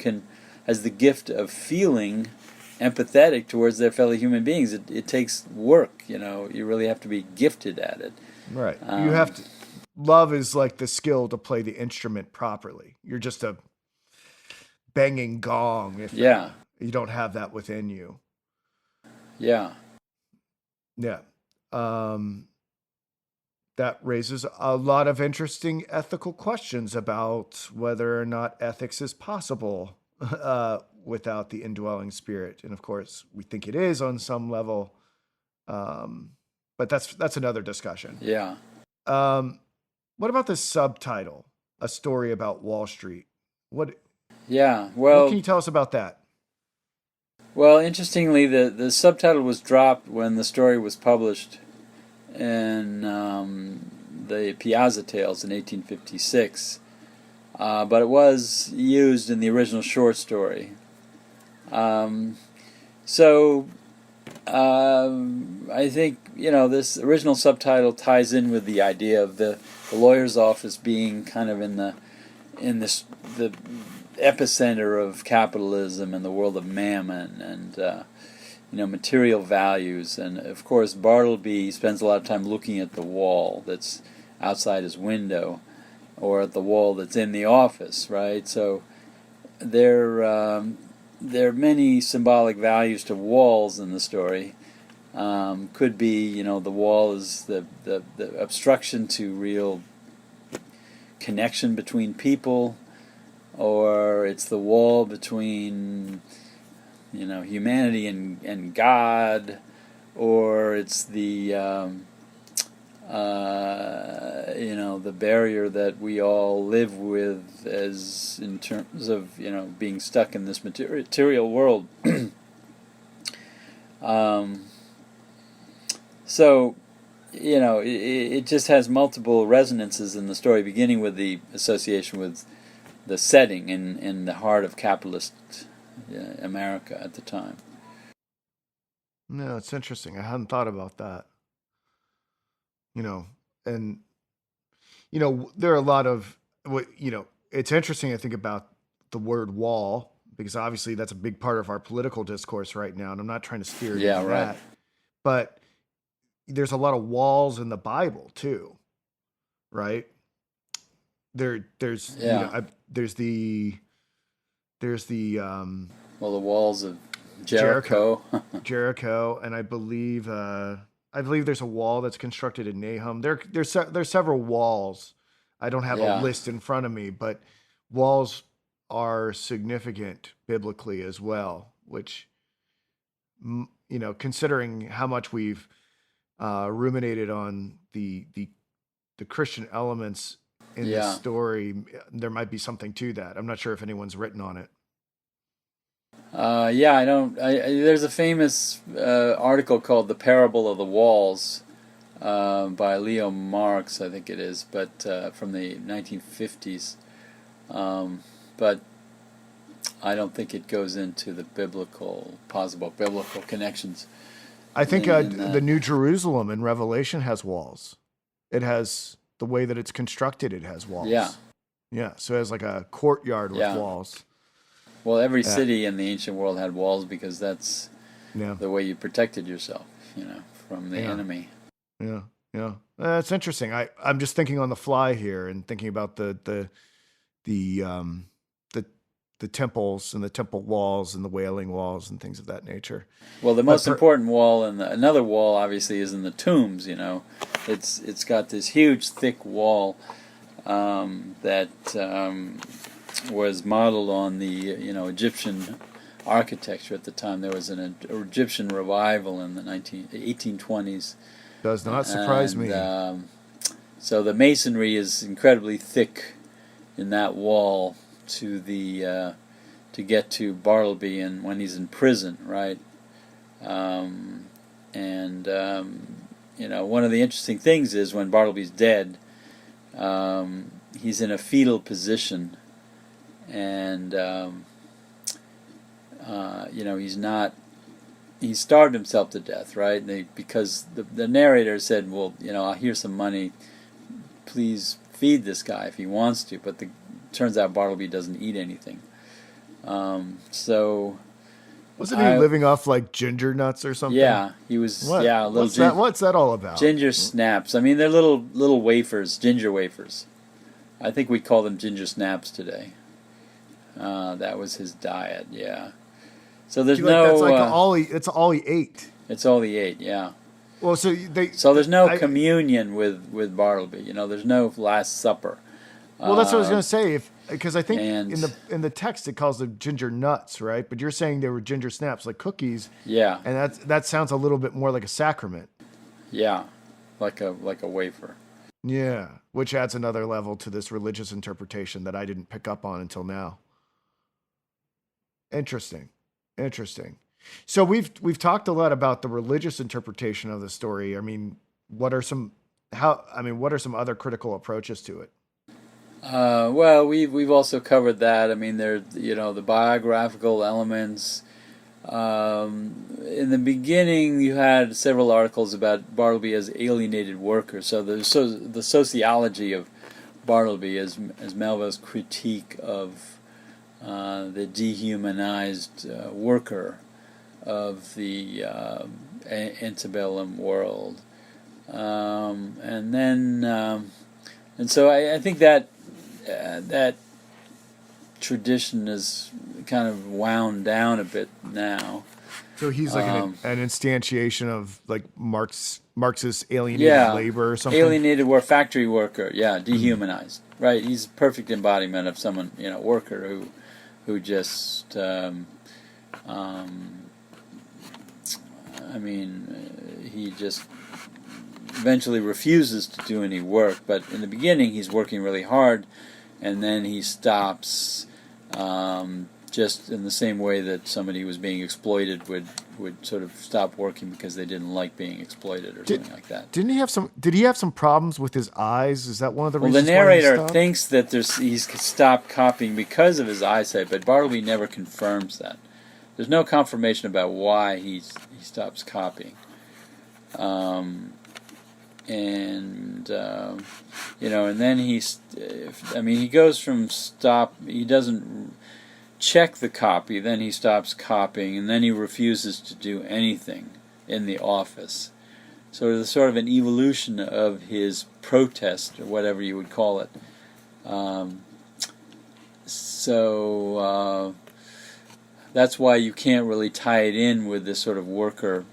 has the gift of feeling empathetic towards their fellow human beings. It takes work. You really have to be gifted at it. Right. You have to. Love is like the skill to play the instrument properly. You're just a banging gong if you don't have that within you. Yeah. Yeah. That raises a lot of interesting ethical questions about whether or not ethics is possible without the indwelling spirit. And of course, we think it is on some level, but that's another discussion. Yeah. What about the subtitle, A Story About Wall Street? What can you tell us about that? Well, interestingly, the subtitle was dropped when the story was published in the Piazza Tales in 1856, but it was used in the original short story. I think this original subtitle ties in with the idea of the lawyer's office being kind of in the epicenter of capitalism and the world of mammon and material values. And of course Bartleby spends a lot of time looking at the wall that's outside his window, or at the wall that's in the office, right? So they're there are many symbolic values to walls in the story. Could be, the wall is the obstruction to real connection between people, or it's the wall between, humanity and God, or it's the the barrier that we all live with, as in terms of being stuck in this material world. So, it just has multiple resonances in the story, beginning with the association with the setting in the heart of capitalist America at the time. No, it's interesting. I hadn't thought about that. And there are a lot of it's interesting, I think, about the word wall, because obviously that's a big part of our political discourse right now, and I'm not trying to steer it into Right. that. But there's a lot of walls in the Bible too, right? There's there's the Well, the walls of Jericho. Jericho, and I believe there's a wall that's constructed in Nahum. There's several walls. I don't have a list in front of me, but walls are significant biblically as well, which considering how much we've ruminated on the Christian elements in this story, there might be something to that. I'm not sure if anyone's written on it. I don't. There's a famous article called "The Parable of the Walls" by Leo Marx, I think it is, but from the 1950s. But I don't think it goes into the possible biblical connections. I think the New Jerusalem in Revelation has walls. It has the way that it's constructed. It has walls. Yeah. So it has like a courtyard with walls. Well, every city in the ancient world had walls, because that's the way you protected yourself, from the enemy. Yeah. That's interesting. I'm just thinking on the fly here and thinking about the temples and the temple walls and the Wailing walls and things of that nature. Well, the most important wall, and another wall obviously, is in the tombs. It's got this huge thick wall that was modeled on the Egyptian architecture at the time. There was an Egyptian revival in the 1820s. Does not surprise me. So the masonry is incredibly thick in that wall to get to Bartleby, and when he's in prison, right? One of the interesting things is when Bartleby's dead, he's in a fetal position, and he starved himself to death, right? Because the narrator said, well, here's some money, please feed this guy if he wants to, but turns out Bartleby doesn't eat anything. So wasn't he living off like ginger nuts or something? Yeah, he was. What? Yeah, What's that all about? Ginger snaps. I mean, they're little wafers, ginger wafers. I think we call them ginger snaps today. That was his diet. Yeah. So there's that's like it's all he ate. It's all he ate. Yeah. Well, so there's no communion with Bartleby. There's no Last Supper. Well, that's what I was going to say. Because I think in the text it calls them ginger nuts, right? But you're saying they were ginger snaps, like cookies. Yeah. And that sounds a little bit more like a sacrament. Yeah, like a wafer. Yeah, which adds another level to this religious interpretation that I didn't pick up on until now. Interesting. So we've talked a lot about the religious interpretation of the story. I mean, what are some other critical approaches to it? Well, we've also covered that. I mean, there the biographical elements. In the beginning, you had several articles about Bartleby as alienated worker. So the sociology of Bartleby as Melville's critique of the dehumanized worker of the antebellum world, and so I think that that tradition is kind of wound down a bit now. So he's like an instantiation of like Marxist alienated Yeah, labor or something. alienated factory worker. Yeah, dehumanized. Right. He's a perfect embodiment of someone, worker who just. He just eventually refuses to do any work. But in the beginning, he's working really hard, and then he stops. Just in the same way that somebody who was being exploited would sort of stop working because they didn't like being exploited or something like that. Did he have some problems with his eyes? Is that one of the reasons? Well, the narrator thinks that he's stopped copying because of his eyesight, but Bartleby never confirms that. There's no confirmation about why he stops copying. And then he goes from he doesn't check the copy, then he stops copying, and then he refuses to do anything in the office. So there's sort of an evolution of his protest, or whatever you would call it. That's why you can't really tie it in with this sort of worker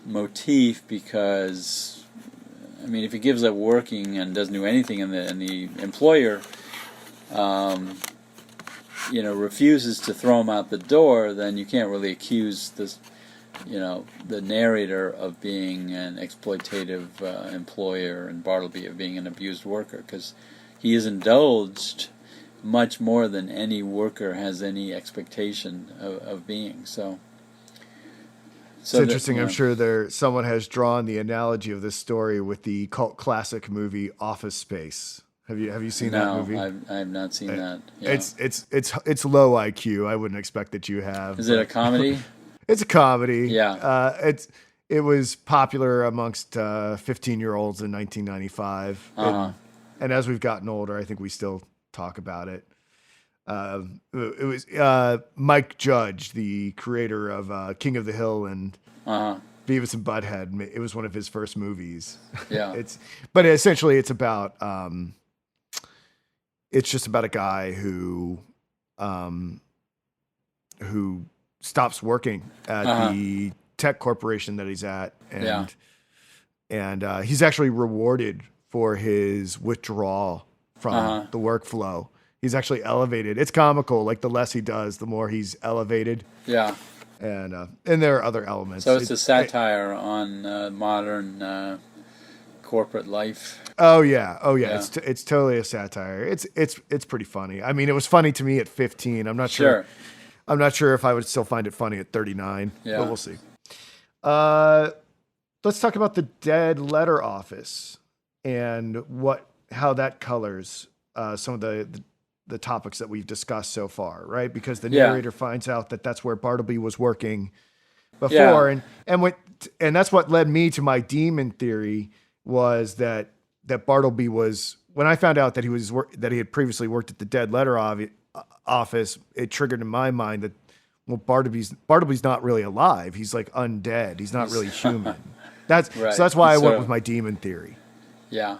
motif, because if he gives up working and doesn't do anything, and the employer refuses to throw him out the door, then you can't really accuse the narrator of being an exploitative employer and Bartleby of being an abused worker, because he is indulged much more than any worker has any expectation of being. So it's interesting. I'm sure someone has drawn the analogy of this story with the cult classic movie Office Space. Have you seen that movie? No, I have not seen that. Yeah. It's low IQ. I wouldn't expect that you have. Is it a comedy? It's a comedy. Yeah. It was popular amongst 15-year-olds in 1995. And as we've gotten older, I think we still talk about it. It was Mike Judge, the creator of King of the Hill and Beavis and Butthead. It was one of his first movies. Yeah. But essentially it's about it's just about a guy who stops working at the tech corporation that he's at, and he's actually rewarded for his withdrawal from the workflow. He's actually elevated. It's comical. Like the less he does, the more he's elevated. Yeah. And there are other elements. So it's a satire on modern corporate life. Oh yeah. It's totally a satire. It's pretty funny. It was funny to me at 15. I'm not sure. I'm not sure if I would still find it funny at 39. Yeah. But we'll see. Let's talk about the Dead Letter Office and how that colors some of the topics that we've discussed so far, right? Because the narrator finds out that that's where Bartleby was working before, and that's what led me to my demon theory, was that Bartleby was, when I found out that he had previously worked at the Dead Letter Office, it triggered in my mind that, well, Bartleby's not really alive. He's like undead. He's not really human. That's right. So that's why I went with my demon theory. Yeah.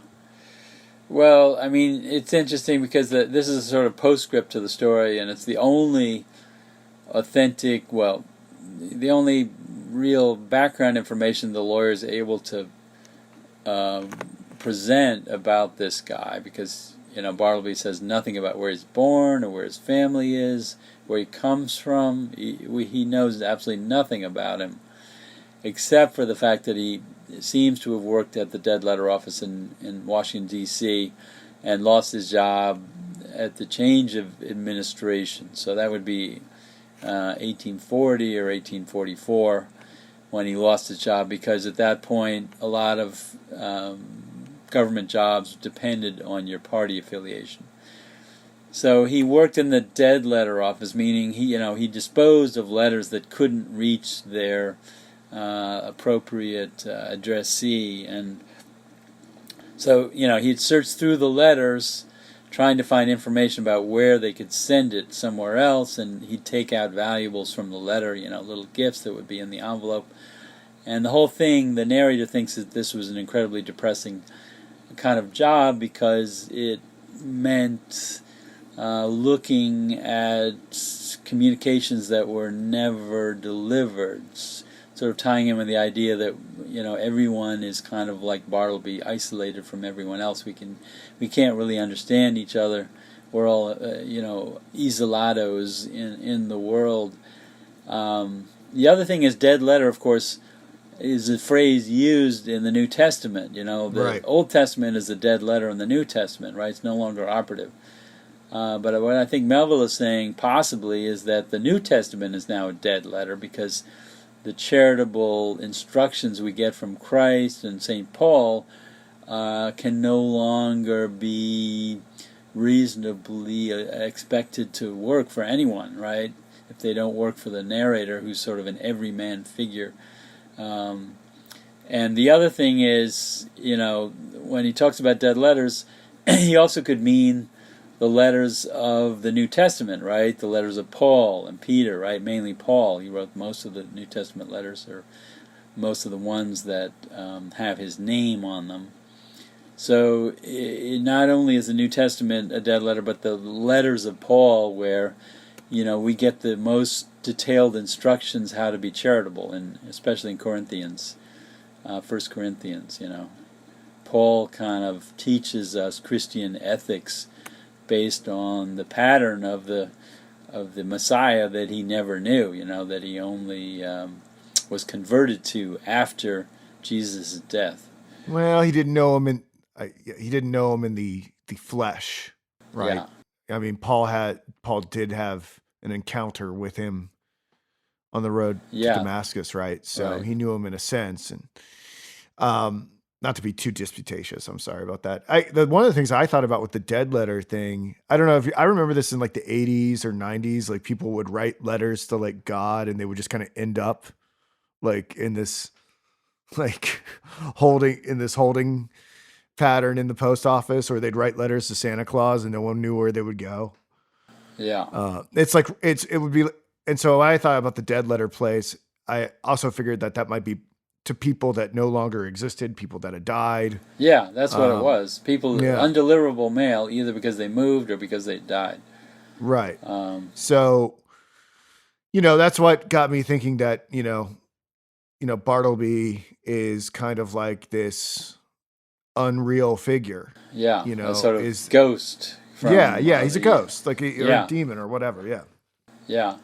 Well, it's interesting because this is a sort of postscript to the story, and it's the only the only real background information the lawyer is able to present about this guy, because Bartleby says nothing about where he's born or where his family is, where he comes from. He knows absolutely nothing about him, except for the fact that he seems to have worked at the Dead Letter Office in Washington, D.C., and lost his job at the change of administration. So that would be 1840 or 1844 when he lost his job, because at that point a lot of government jobs depended on your party affiliation. So he worked in the Dead Letter Office, meaning he disposed of letters that couldn't reach their appropriate addressee, and so he'd search through the letters trying to find information about where they could send it somewhere else, and he'd take out valuables from the letter, little gifts that would be in the envelope. And the whole thing, the narrator thinks that this was an incredibly depressing kind of job, because it meant looking at communications that were never delivered, sort of tying in with the idea that everyone is kind of like Bartleby, isolated from everyone else. We can't really understand each other. We're all isolados in the world. The other thing is dead letter, of course, is a phrase used in the New Testament. The Right. Old Testament is a dead letter in the New Testament, right? It's no longer operative. But what I think Melville is saying possibly is that the New Testament is now a dead letter because the charitable instructions we get from Christ and St. Paul can no longer be reasonably expected to work for anyone, right? If they don't work for the narrator, who's sort of an everyman figure. And the other thing is, when he talks about dead letters, he also could mean the letters of the New Testament, right? The letters of Paul and Peter, right? Mainly Paul. He wrote most of the New Testament letters, or most of the ones that have his name on them. So not only is the New Testament a dead letter, but the letters of Paul, where we get the most detailed instructions how to be charitable, and especially in Corinthians, 1 Corinthians. Paul kind of teaches us Christian ethics based on the pattern of the Messiah that he never knew. That he only was converted to after Jesus' death. Well, he didn't know him in the flesh, right? Yeah. I mean, Paul did have an encounter with him on the road to Damascus, right? So Right. he knew him in a sense, and not to be too disputatious, I'm sorry about that. One of the things I thought about with the dead letter thing, I don't know if I remember this in like the 80s or 90s, like people would write letters to like God, and they would just kind of end up like in this like holding pattern in the post office, or they'd write letters to Santa Claus and no one knew where they would go. Yeah. It would be, and so I thought about the dead letter place. I also figured that might be to people that no longer existed, people that had died. Yeah, that's what it was. People, yeah. undeliverable mail, either because they moved or because they died. Right. So, that's what got me thinking that, Bartleby is kind of like this unreal figure. Yeah, a sort of is ghost. He's a ghost, like a demon or whatever. Yeah. Yeah.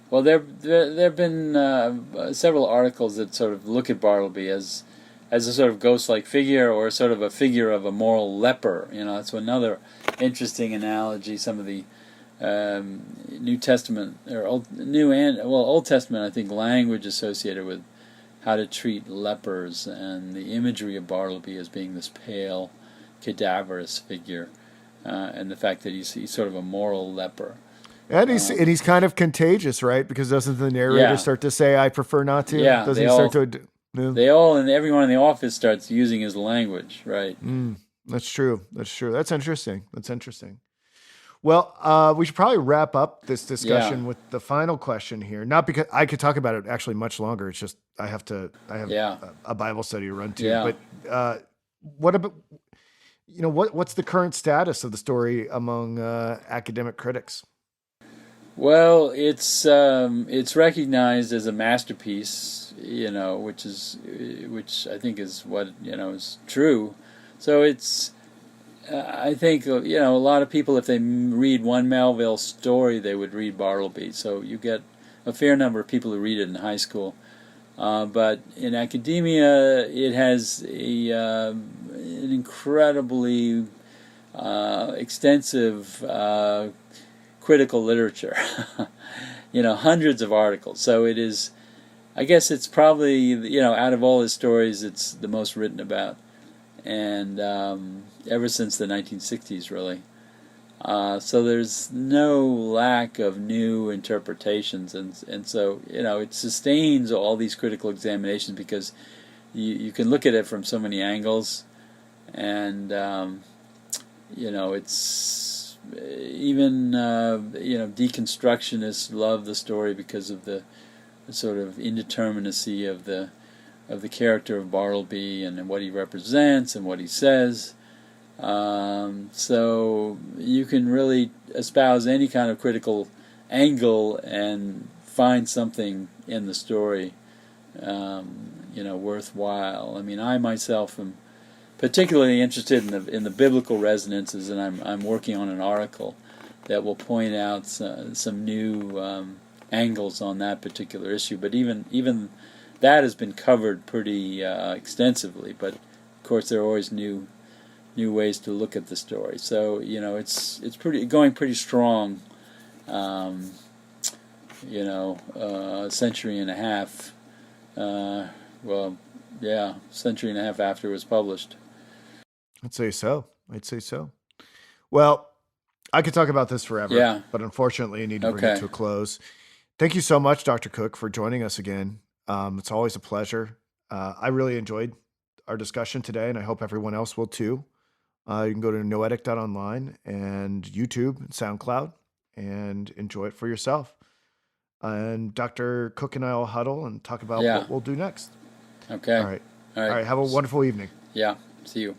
Well, there have been several articles that sort of look at Bartleby as a sort of ghost-like figure, or sort of a figure of a moral leper. That's another interesting analogy. Some of the New Testament or Old Testament, I think, language associated with how to treat lepers, and the imagery of Bartleby as being this pale, cadaverous figure, and the fact that he's sort of a moral leper. And he's kind of contagious, right? Because doesn't the narrator start to say, "I prefer not to"? Yeah, doesn't he start to? They all, and everyone in the office starts using his language, right? That's true. That's interesting. Well, we should probably wrap up this discussion with the final question here. Not because I could talk about it actually much longer. It's just I have a Bible study to run to. Yeah. But what about what's the current status of the story among academic critics? Well, it's recognized as a masterpiece, which I think is what is true. So it's. I think a lot of people, if they read one Melville story, they would read Bartleby. So you get a fair number of people who read it in high school. But in academia, it has an incredibly extensive critical literature. Hundreds of articles. So it is. I guess it's probably out of all his stories, it's the most written about, and ever since the 1960s, really. So there's no lack of new interpretations, and so it sustains all these critical examinations because you can look at it from so many angles, and it's even deconstructionists love the story because of the sort of indeterminacy of the character of Bartleby and what he represents and what he says. So you can really espouse any kind of critical angle and find something in the story, worthwhile. I mean, I myself am particularly interested in the biblical resonances, and I'm working on an article that will point out some new angles on that particular issue. But even that has been covered pretty extensively. But of course, there are always new ways to look at the story. So it's pretty strong. A century and a half. Century and a half after it was published. I'd say so. Well, I could talk about this forever, Yeah. but unfortunately, I need to bring it to a close. Thank you so much, Dr. Cook, for joining us again. It's always a pleasure. I really enjoyed our discussion today, and I hope everyone else will too. You can go to noetic.online and YouTube and SoundCloud and enjoy it for yourself. And Dr. Cook and I will huddle and talk about what we'll do next. Okay. All right. Have a wonderful evening. Yeah. See you.